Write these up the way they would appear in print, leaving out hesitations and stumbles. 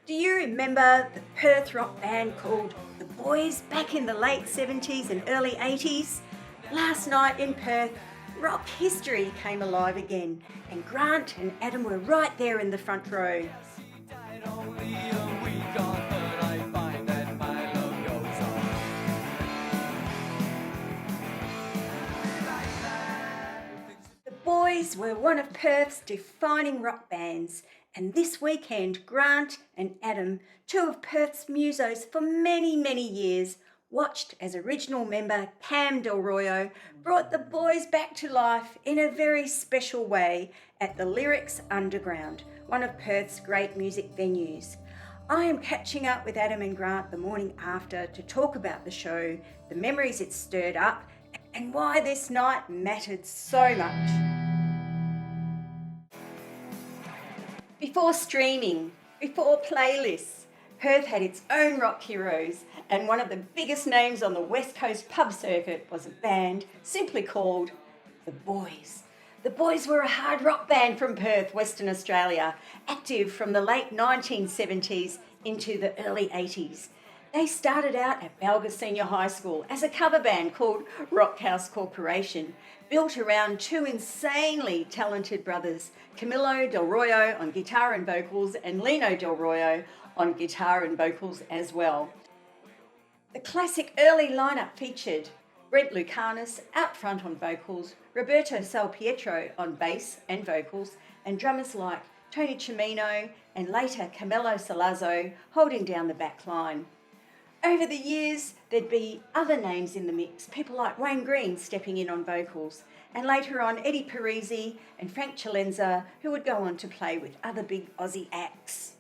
Do you remember the Perth rock band called The Boys back in the late 70s and early 80s? Last night in Perth, rock history came alive again, and Grant and Adam were right there in the front row. The Boys were one of Perth's defining rock bands, and this weekend Grant and Adam, two of Perth's musos for many, many years, watched as original member Cam Del Roio brought the Boys back to life in a very special way at the Lyrics Underground, one of Perth's great music venues. I am catching up with Adam and Grant the morning after to talk about the show, the memories it stirred up, and why this night mattered so much. Before streaming, before playlists, Perth had its own rock heroes, and one of the biggest names on the West Coast pub circuit was a band simply called The Boys. The Boys were a hard rock band from Perth, Western Australia, active from the late 1970s into the early 80s. They started out at Balga Senior High School as a cover band called Rock House Corporation, built around two insanely talented brothers, Camilo Del Roio on guitar and vocals and Lino Del Roio on guitar and vocals as well. The classic early lineup featured Brent Lucanis out front on vocals, Roberto Salpietro on bass and vocals, and drummers like Tony Cimino and later Camelo Salazzo holding down the back line. Over the years, there'd be other names in the mix, people like Wayne Green stepping in on vocals, and later on Eddie Parisi and Frank Chalenza, who would go on to play with other big Aussie acts.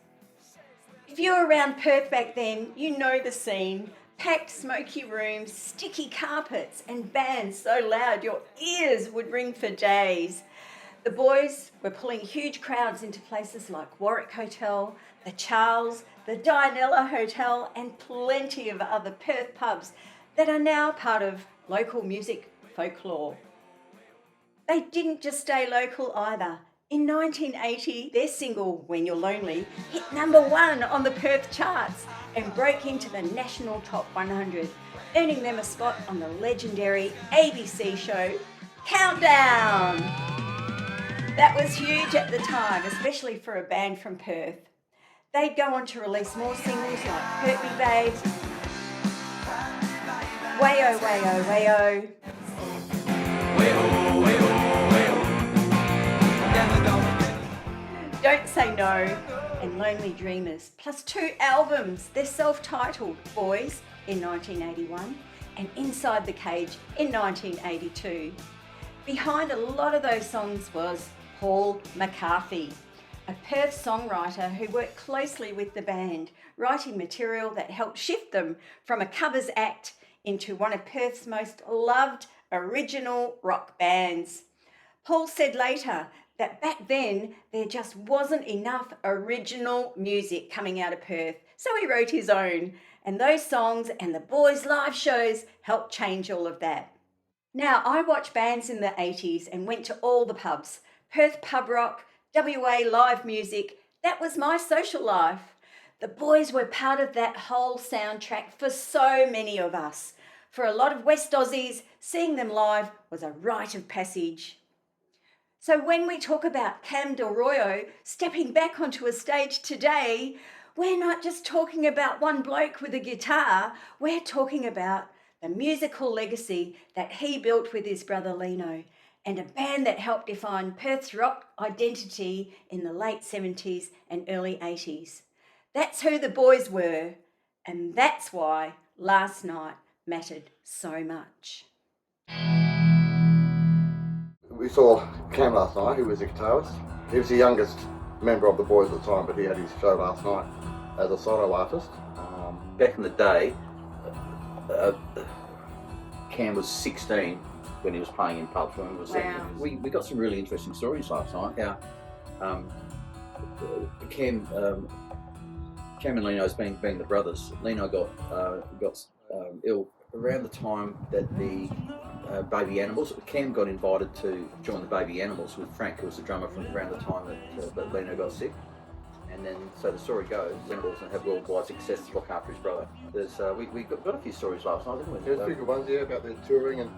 If you were around Perth back then, you know the scene. Packed smoky rooms, sticky carpets, and bands so loud your ears would ring for days. The Boys were pulling huge crowds into places like Warwick Hotel, the Charles, the Dianella Hotel, and plenty of other Perth pubs that are now part of local music folklore. They didn't just stay local either. In 1980, their single, When You're Lonely, hit #1 on the Perth charts and broke into the national top 100, earning them a spot on the legendary ABC show Countdown. That was huge at the time, especially for a band from Perth. They'd go on to release more singles like Hurt Me Babe, Weoh, Weoh, Weoh, Don't Say No, and Lonely Dreamers, plus 2 albums. They're self-titled, Boys in 1981 and Inside the Cage in 1982. Behind a lot of those songs was Paul McCarthy, a Perth songwriter who worked closely with the band, writing material that helped shift them from a covers act into one of Perth's most loved original rock bands. Paul said later that back then there just wasn't enough original music coming out of Perth, so he wrote his own, and those songs and the Boys' live shows helped change all of that. Now, I watched bands in the 80s and went to all the pubs. Perth pub rock, WA live music, that was my social life. The Boys were part of that whole soundtrack for so many of us. For a lot of West Aussies, seeing them live was a rite of passage. So when we talk about Cam Del Roio stepping back onto a stage today, we're not just talking about one bloke with a guitar, we're talking about the musical legacy that he built with his brother Lino, and a band that helped define Perth's rock identity in the late 70s and early 80s. That's who the Boys were, and that's why last night mattered so much. We saw Cam last night, who was a guitarist. He was the youngest member of the Boys at the time, but he had his show last night as a solo artist. Back in the day, Cam was 16 when he was playing in pubs. Wow. We got some really interesting stories last night. How Cam and Lino's being the brothers. Lino got ill around the time that the Baby Animals. Cam got invited to join the Baby Animals with Frank, who was the drummer from around the time that Lino got sick. And then, so the story goes, Zimbal's and have worldwide success to look after his brother. There's, we got a few stories last night, didn't we? There's a few good ones, yeah, about their touring and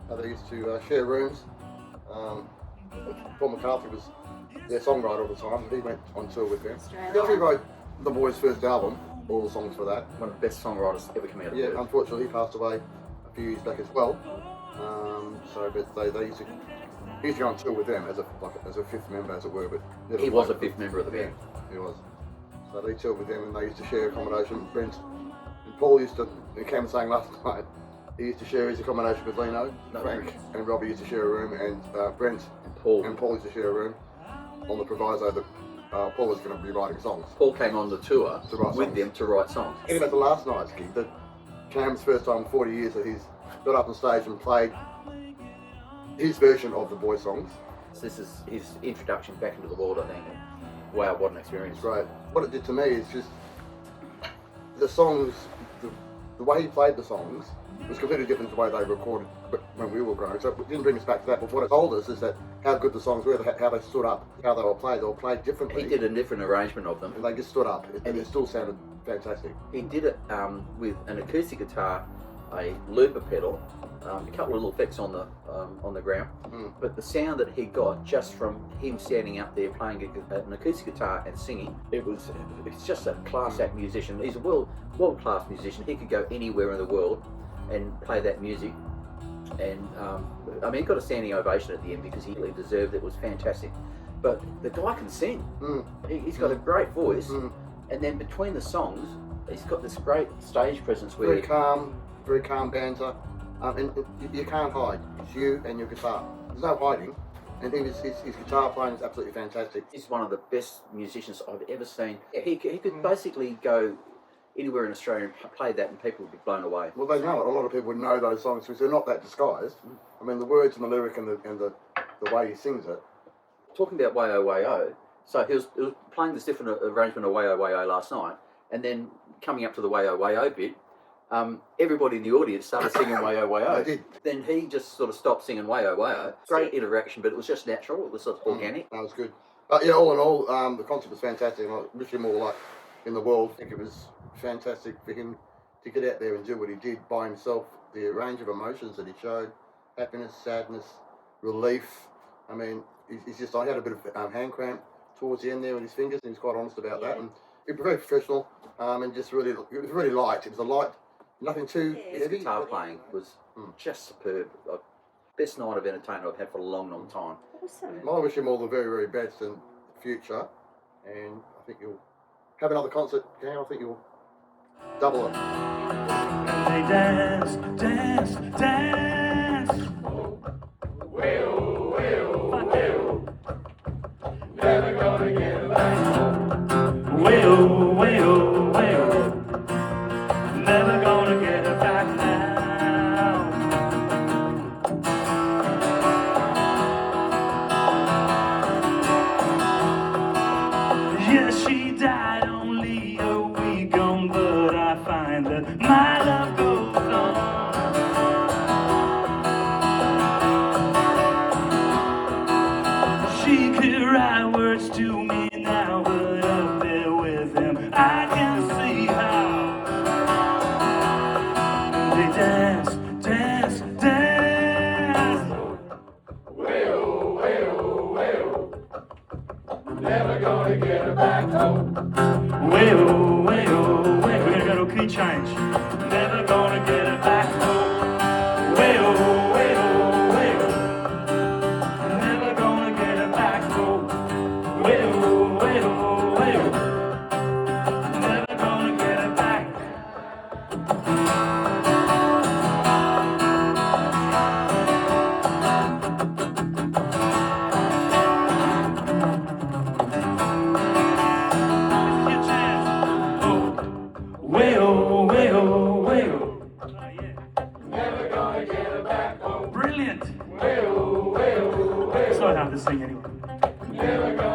how they used to share rooms. Paul McCarthy was their songwriter all the time. He went on tour with them. He actually wrote the Boys' first album, all the songs for that. One of the best songwriters ever come out of Perth. Unfortunately, he passed away a few years back as well. But they used to go on tour with them as a fifth member, as it were. But he was a fifth member of the band. Yeah, he was. So they toured with them, and they used to share accommodation. Brent and Paul used to. Cam was saying last night, he used to share his accommodation with Lino. Frank and Robbie used to share a room, and Brent and Paul used to share a room on the proviso that Paul was going to be writing songs. Paul came on the tour with them to write songs. Even about the last night's gig, that Cam's first time in 40 years that he's got up on stage and played his version of the Boys songs. So this is his introduction back into the world, I think. And wow, what an experience. Right. What it did to me is just the songs, the way he played the songs was completely different to the way they recorded when we were growing. So it didn't bring us back to that, but what it told us is that how good the songs were, how they stood up, how they were played differently. He did a different arrangement of them. And they just stood up, and it still sounded fantastic. He did it with an acoustic guitar, a looper pedal, a couple of little effects on the ground, but the sound that he got just from him standing up there playing an acoustic guitar and singing, it's just a class act musician. He's a world class musician. He could go anywhere in the world and play that music, and he got a standing ovation at the end because he really deserved it. It was fantastic. But the guy can sing. He's got a great voice, and then between the songs, he's got this great stage presence where very calm banter. And you can't hide. It's you and your guitar. There's no hiding. And his guitar playing is absolutely fantastic. He's one of the best musicians I've ever seen. He could basically go anywhere in Australia and play that and people would be blown away. Well, they know it. A lot of people would know those songs because they're not that disguised. I mean, the words and the lyric and the way he sings it. Talking about Weoh, Weoh, so he was playing this different arrangement of Weoh, Weoh last night, and then coming up to the Weoh, Weoh bit, everybody in the audience started singing Weoh, Weoh. They did. Then he just sort of stopped singing Weoh, Weoh. Great interaction, but it was just natural. It was sort of organic. That was good. But yeah, all in all, the concert was fantastic. And I wish him all luck in the world. I think it was fantastic for him to get out there and do what he did by himself. The range of emotions that he showed, happiness, sadness, relief. I mean, he's just, I had a bit of hand cramp towards the end there with his fingers, and he was quite honest about that. And he was very professional, and just really, it was really light. It was a light, nothing too His heavy. guitar playing was just superb. Best night of entertainment I've had for a long, long time. Awesome. I wish him all the very, very best in the future, and I think you'll have another concert, Cam. I think you'll double it. They dance, dance, dance. Weoh, weoh, weoh. Never gonna get back. Weoh, weoh, weoh. Never gonna get it back now. Yes, she died only a week on, but I find that my love goes on. She could write words to me now, but up there with him, I can see how they dance, dance, dance. Weoh, weoh, weoh. Never gonna get her back home. Weoh, weoh, weoh. We're gonna go to key change. Never gonna get her back home. Weoh, weoh, weoh. Never gonna get her back home. Weoh, weoh, weoh. Never gonna get her back. Your chance. Oh, weoh, weoh, weoh. Never gonna get her back home. Brilliant. Weoh, weoh, weoh. It's not hard to sing anyway. Never gonna